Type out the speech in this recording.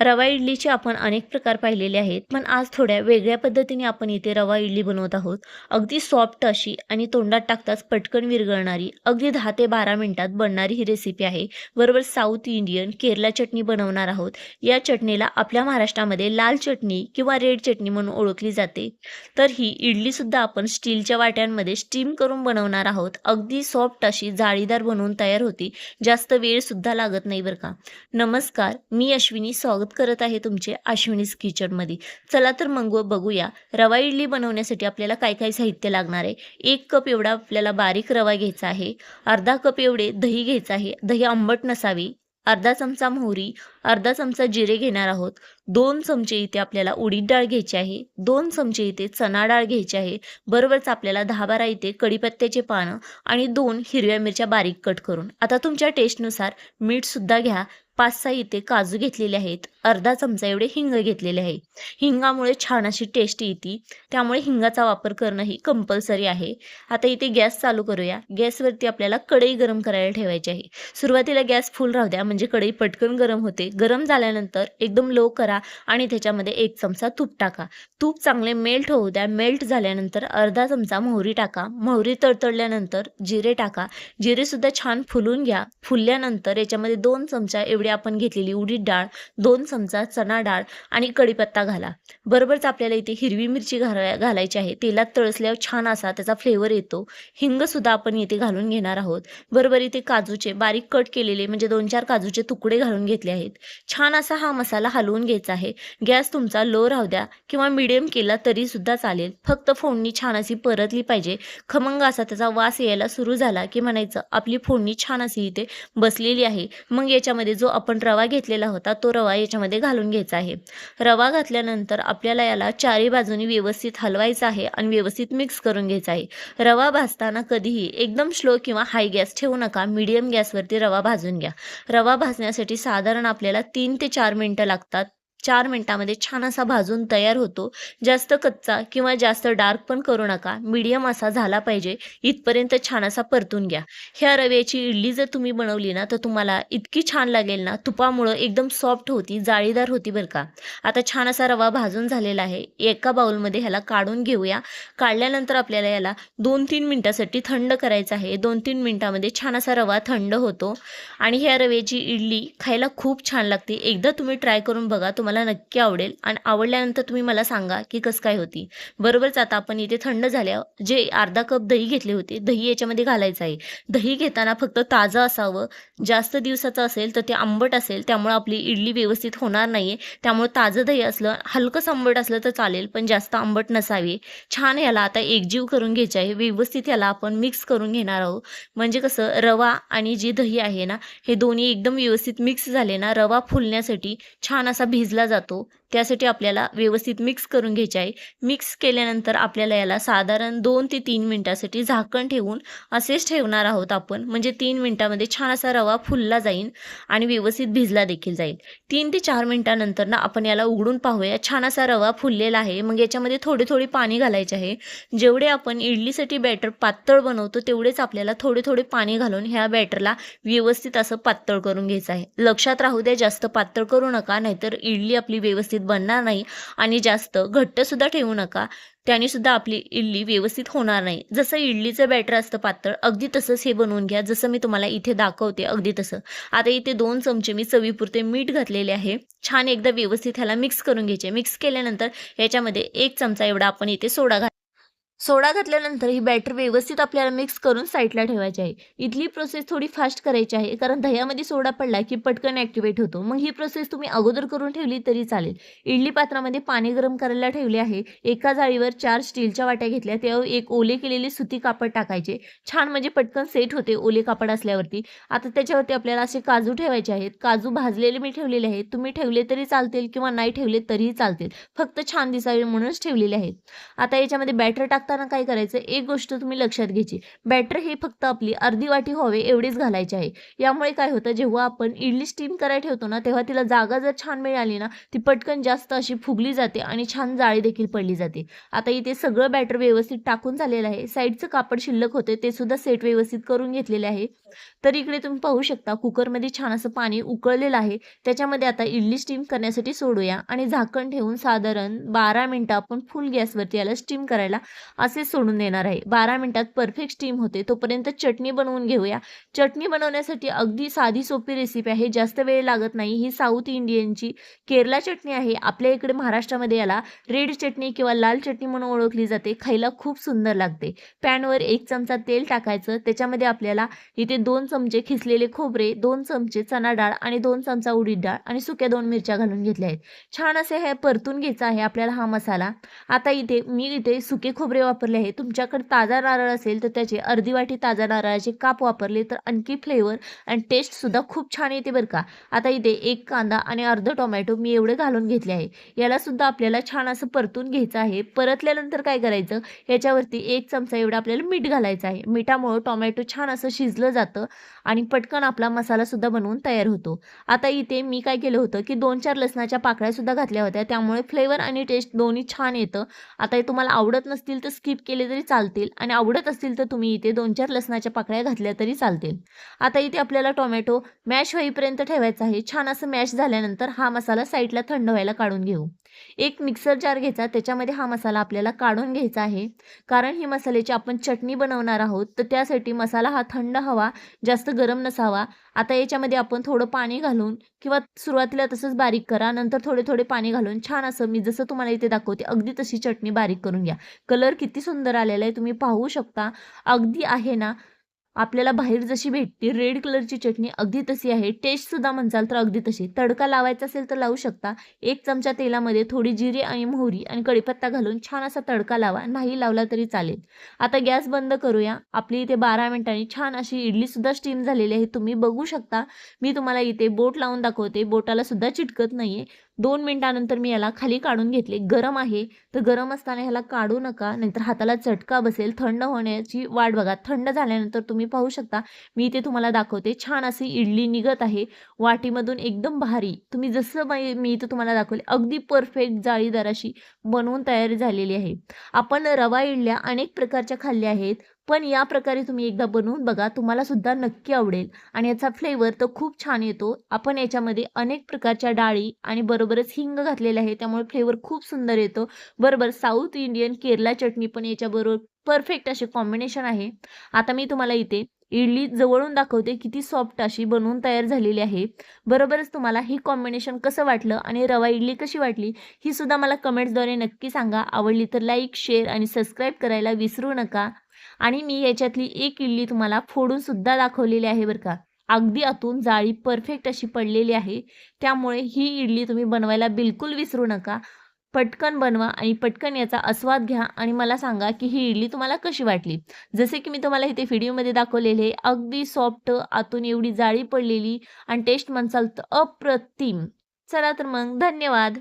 रवा इडलीचे आपण अनेक प्रकार पाहिलेले आहेत, पण आज थोड्या वेगळ्या पद्धतीने आपण इथे रवा इडली बनवत आहोत. अगदी सॉफ्ट अशी आणि तोंडात टाकताच पटकन विरघळणारी, अगदी 10 ते 12 मिनिटात बनणारी ही रेसिपी आहे. बरोबर साऊथ इंडियन केरला चटणी बनवणार आहोत. या चटणीला आपल्या महाराष्ट्रामध्ये लाल चटणी किंवा रेड चटणी म्हणून ओळखली जाते. तर ही इडलीसुद्धा आपण स्टीलच्या वाट्यांमध्ये स्टीम करून बनवणार आहोत. अगदी सॉफ्ट अशी जाळीदार बनवून तयार होती. जास्त वेळसुद्धा लागत नाही बरं का. नमस्कार, मी अश्विनी स्वागत करत आहे तुमचे अश्विनीज किचनमध्ये. चला तर मग बघूया रवा इडली बनवण्यासाठी आपल्याला काय काय साहित्य लागणार आहे. 1 कप एवढा आपल्याला बारीक रवा घ्यायचा आहे. अर्धा कप एवढे दही घ्यायचं आहे. दही आंबट नसावी. अर्धा चमचा मोहरी, अर्धा चमचा जिरे घेणार आहोत. 2 चमचे इथे आपल्याला उडीद डाळ घ्यायची आहे. 2 चमचे इथे चणा डाळ घ्यायची आहे. बरोबरच आपल्याला 10-12 इथे कढीपत्त्याचे पानं आणि 2 हिरव्या मिरच्या बारीक कट करून. आता तुमच्या टेस्टनुसार मीठसुद्धा घ्या. 5-6 इथे काजू घेतलेले आहेत. अर्धा चमचा एवढे हिंग घेतलेले आहे. हिंगामुळे छान अशी टेस्ट येते, त्यामुळे हिंगाचा वापर करणं ही कंपल्सरी आहे. आता इथे गॅस चालू करूया. गॅसवरती आपल्याला कढई गरम करायला ठेवायची आहे. सुरुवातीला गॅस फुल राहू द्या, म्हणजे कढई पटकन गरम होते. गरम झाल्यानंतर एकदम लो करा आणि त्याच्यामध्ये 1 चमचा तूप टाका. तूप चांगले मेल्ट होऊ द्या. मेल्ट झाल्यानंतर अर्धा चमचा मोहरी टाका. मोहरी तडतडल्यानंतर जिरे टाका. जिरेसुद्धा छान फुलून घ्या. फुलल्यानंतर याच्यामध्ये 2 चमचा एवढी आपण घेतलेली उडीद डाळ, 2 चमचा चणा डाळ आणि कढीपत्ता घाला. बरोबरच आपल्याला इथे हिरवी मिरची घालायची आहे. तेलात तळसल्यावर छान असा त्याचा फ्लेवर येतो. हिंगसुद्धा आपण इथे घालून घेणार आहोत. बरोबर इथे काजूचे बारीक कट केलेले म्हणजे 2-4 काजूचे तुकडे घालून घेतले आहेत. छान असा हा मसाला हलवून घ्यायचा आहे. गॅस तुमचा लो राहू द्या किंवा मीडियम केला तरी सुद्धा चालेल. फक्त फोडणी छान अशी परतली पाहिजे. खमंग असा त्याचा वास यायला सुरू झाला की म्हणायचं आपली फोडणी छान अशी इथे बसलेली आहे. मग याच्यामध्ये जो आपण रवा घेतलेला होता तो रवा याच्यामध्ये घालून घ्यायचा आहे. रवा घातल्यानंतर आपल्याला याला चारी बाजूनी व्यवस्थित हलवायचं आहे आणि व्यवस्थित मिक्स करून घ्यायचा आहे. रवा भाजताना कधीही एकदम स्लो किंवा हाय गॅस ठेवू नका. मीडियम गॅसवरती रवा भाजून घ्या. रवा भाजण्यासाठी साधारण आपल्याला 3 ते 4 मिनिटं लागतात. 4 मिनिटामध्ये छान असा भाजून तयार होतो. जास्त कच्चा किंवा जास्त डार्क पण करू नका. मीडियम असा झाला पाहिजे इथपर्यंत छान असा परतून घ्या. ह्या रव्याची इडली जर तुम्ही बनवली ना तर तुम्हाला इतकी छान लागेल ना, तुपामुळं एकदम सॉफ्ट होती, जाळीदार होती बरं का. आता छान असा रवा भाजून झालेला आहे. एका बाउलमध्ये ह्याला काढून घेऊया. काढल्यानंतर आपल्याला याला 2-3 मिनिटासाठी थंड करायचं आहे. 2-3 मिनिटामध्ये छान असा रवा थंड होतो आणि ह्या रव्याची इडली खायला खूप छान लागते. एकदा तुम्ही ट्राय करून बघा, तुम्हाला नक्की आवडेल आणि आवडल्यानंतर तुम्ही मला सांगा की कसं काय होती. बरोबरच आता आपण इथे थंड झाल्यावर जे अर्धा कप दही घेतले होते, दही याच्यामध्ये घालायचं आहे. दही घेताना फक्त ताजं असावं. जास्त दिवसाचं असेल तर ते आंबट असेल, त्यामुळे आपली इडली व्यवस्थित होणार नाहीये. त्यामुळे ताजं दही असलं, हलकंच आंबट असलं तर चालेल, पण जास्त आंबट नसावे. छान याला आता एकजीव करून घ्यायचे आहे. व्यवस्थित याला आपण मिक्स करून घेणार आहोत. म्हणजे कसं रवा आणि जी दही आहे ना, हे दोन्ही एकदम व्यवस्थित मिक्स झाले ना, रवा फुलण्यासाठी छान असा भिजला जातो. त्यासाठी आपल्याला व्यवस्थित मिक्स करून घ्यायचे आहे. मिक्स केल्यानंतर आपल्याला याला साधारण 2 ते 3 मिनिटासाठी झाकण ठेवून असेच ठेवणार आहोत आपण. म्हणजे 3 मिनिटामध्ये छान असा रवा फुलला जाईल आणि व्यवस्थित भिजला देखील जाईल. 3 ते 4 मिनिटानंतर ना आपण याला उघडून पाहूया. छान असा रवा फुललेला आहे. मग याच्यामध्ये थोडे पाणी घालायचे आहे. जेवढे आपण इडलीसाठी बॅटर पातळ बनवतो तेवढेच आपल्याला थोडे पाणी घालून ह्या बॅटरला व्यवस्थित असं पातळ करून घ्यायचं आहे. लक्षात राहू द्या, जास्त पातळ करू नका, नाहीतर इडली आपली व्यवस्थित बनणार नाही. आणि जास्त घट्ट सुद्धा ठेवू नका, त्याने सुद्धा आपली इडली व्यवस्थित होणार नाही. जसं इडलीचं बॅटर असतं पातळ, अगदी तसंच हे बनवून घ्या. जसं मी तुम्हाला इथे दाखवते अगदी तसं. आता इथे 2 चमचे मी चवीपुरते मीठ घातलेले आहे. छान एकदा व्यवस्थित ह्याला मिक्स करून घ्यायचे. मिक्स केल्यानंतर याच्यामध्ये 1 चमचा एवढा आपण इथे सोडा घातल्यानंतर ही बॅटर व्यवस्थित आपल्याला मिक्स करून साईडला ठेवायची आहे. इथली प्रोसेस थोडी फास्ट करायची आहे, कारण दह्यामध्ये सोडा पडला की पटकन ॲक्टिवेट होतो. मग ही प्रोसेस तुम्ही अगोदर करून ठेवली तरी चालेल. इडली पात्रामध्ये पाणी गरम करायला ठेवले आहे. एका जाळीवर 4 स्टीलच्या वाट्या घेतल्या. त्यावर एक ओले केलेले सुती कापड टाकायचे. छान म्हणजे पटकन सेट होते ओले कापड असल्यावरती. आता त्याच्यावरती आपल्याला असे काजू ठेवायचे आहेत. काजू भाजलेले मी ठेवलेले आहेत. तुम्ही ठेवले तरी चालतील किंवा नाही ठेवले तरीही चालतील. फक्त छान दिसावे म्हणूनच ठेवलेले आहेत. आता याच्यामध्ये बॅटर टाकताना काय करायचं, एक गोष्ट तुम्ही लक्षात घ्यायची, बॅटर हे फक्त आपली अर्धी वाटी व्हावे एवढीच घालायचे आहे. यामुळे काय होतं, जेव्हा आपण इडली स्टीम करायला ठेवतो ना, तेव्हा तिला जागा जर छान मिळाली ना, ती पटकन जास्त अशी फुगली जाते आणि छान जाळी देखील पडली जाते. आता इथे सगळं बॅटर व्यवस्थित टाकून झालेलं आहे. साईडचं कापड शिल्लक होते ते सुद्धा सेट व्यवस्थित करून घेतलेले आहे. तर इकडे तुम्ही पाहू शकता कुकरमध्ये छान असं पाणी उकळलेलं आहे. त्याच्यामध्ये आता इडली स्टीम करण्यासाठी सोडूया आणि झाकण ठेवून साधारण 12 मिनिटं आपण फुल गॅसवरती याला स्टीम करायला असे सोडून देणार आहे. 12 मिनिटात परफेक्ट स्टीम होते. तोपर्यंत चटणी बनवून घेऊया. चटणी बनवण्यासाठी अगदी साधी सोपी रेसिपी आहे. जास्त वेळ लागत नाही. ही साऊथ इंडियनची केरला चटणी आहे. आपल्या इकडे महाराष्ट्रामध्ये याला रेड चटणी किंवा लाल चटणी म्हणून ओळखली जाते. खायला खूप सुंदर लागते. पॅनवर 1 चमचा तेल टाकायचं. त्याच्यामध्ये आपल्याला इथे 2 चमचे खिसलेले खोबरे, 2 चमचे चणा डाळ आणि 2 चमचा उडीद डाळ आणि सुक्या 2 मिरच्या घालून घेतल्या आहेत. छान असे हे परतून घ्यायचा आहे आपल्याला हा मसाला. आता मी सुके खोबरे वापरले आहे. तुमच्याकडे ताजा नारळ असेल तर त्याची अर्धी वाटी ताजा नारळाचे काप वापरले तर आणखी फ्लेवर आणि टेस्ट सुद्धा खूप छान येते बरं का. आता इथे 1 कांदा आणि अर्ध टोमॅटो मी एवढे घालून घेतले आहे. याला सुद्धा आपल्याला छान असं परतून घ्यायचं आहे. परतल्यानंतर काय करायचं, याच्यावरती 1 चमचा एवढं आपल्याला मीठ घालायचं आहे. मिठामुळे टोमॅटो छान असं शिजलं जातं आणि पटकन आपला मसाला सुद्धा बनवून तयार होतो. आता इथे मी काय केलं होतं, की 2-4 लसणाच्या पाकळ्या सुद्धा घातल्या होत्या. त्यामुळे फ्लेवर आणि टेस्ट दोन्ही छान येतं. आता हे तुम्हाला आवडत नसतील तर स्किप केले तरी चालतील आणि आवडत असतील तर तुम्ही इथे 2-4 लसणाच्या पाकळ्या घातल्या तरी चालतील. आता इथे आपल्याला टोमॅटो मॅश होईपर्यंत ठेवायचा आहे. छान असं मॅश झाल्यानंतर हा मसाला साईडला थंड व्हायला काढून घेऊ. एक मिक्सर जार घ्यायचा, त्याच्यामध्ये हा मसाला आपल्याला काढून घ्यायचा आहे. कारण ही मसाल्याची आपण चटणी बनवणार आहोत, तर त्यासाठी मसाला हा थंड हवा, जास्त गरम नसावा. आता याच्यामध्ये आपण थोडं पाणी घालून किंवा सुरुवातीला तसंच बारीक करा, नंतर थोडे-थोडे पाणी घालून छान असं मी जसं तुम्हाला इथे दाखवते अगदी तशी चटणी बारीक करून घ्या. कलर किती सुंदर आलेला आहे तुम्ही पाहू शकता. अगदी आहे ना, आपल्याला बाहेर जशी भेटते रेड कलरची चटणी अगदी तशी आहे. टेस्टसुद्धा म्हणसाल तर अगदी तशी. तडका लावायचा असेल तर लावू शकता. 1 चमचा तेलामध्ये थोडी जिरे आणि मोहरी आणि कढीपत्ता घालून छान असा तडका लावा. नाही लावला तरी चालेल. आता गॅस बंद करूया. आपली इथे 12 मिनिटांनी छान अशी इडलीसुद्धा स्टीम झालेली आहे. तुम्ही बघू शकता. मी तुम्हाला इथे बोट लावून दाखवते. बोटाला सुद्धा चिटकत नाहीये. 2 मिनिटानंतर मी याला खाली काढून घेतले. गरम आहे, तर गरम असताना ह्याला काढू नका, नाहीतर हाताला चटका बसेल. थंड होण्याची वाट बघा. थंड झाल्यानंतर तुम्ही पाहू शकता, मी इथे तुम्हाला दाखवते. छान अशी इडली निघत आहे वाटीमधून एकदम भारी. तुम्ही जसं मी इथे तुम्हाला दाखवले अगदी परफेक्ट जाळीदार अशी बनवून तयार झालेली आहे. आपण रवा इडल्या अनेक प्रकारच्या खाल्ल्या आहेत, पण या प्रकारे तुम्ही एकदा बनवून बघा. तुम्हाला सुद्धा नक्की आवडेल आणि याचा फ्लेवर तर खूप छान येतो. आपण याच्यामध्ये अनेक प्रकारच्या डाळी आणि बरोबरच हिंग घातलेले आहे, त्यामुळे फ्लेवर खूप सुंदर येतो. बरोबर साऊथ इंडियन केरला चटणी पण याच्याबरोबर परफेक्ट असे कॉम्बिनेशन आहे. आता मी तुम्हाला इथे इडली जवळून दाखवते किती सॉफ्ट अशी बनवून तयार झालेली आहे. बरोबरच तुम्हाला ही कॉम्बिनेशन कसं वाटलं आणि रवा इडली कशी वाटली ही सुद्धा मला कमेंट्सद्वारे नक्की सांगा. आवडली तर लाईक, शेअर आणि सबस्क्राईब करायला विसरू नका. आणि मी याच्यातली एक इडली तुम्हाला फोडून सुद्धा दाखवलेली आहे बरं का. अगदी आतून जाळी परफेक्ट अशी पडलेली आहे. त्यामुळे ही इडली तुम्ही बनवायला बिलकुल विसरू नका. पटकन बनवा आणि पटकन याचा आस्वाद घ्या आणि मला सांगा की ही इडली तुम्हाला कशी वाटली. जसे की मी तुम्हाला इथे व्हिडिओमध्ये दाखवलेले अगदी सॉफ्ट, आतून एवढी जाळी पडलेली आणि टेस्ट म्हणसाल तर अप्रतिम. चला तर मग धन्यवाद.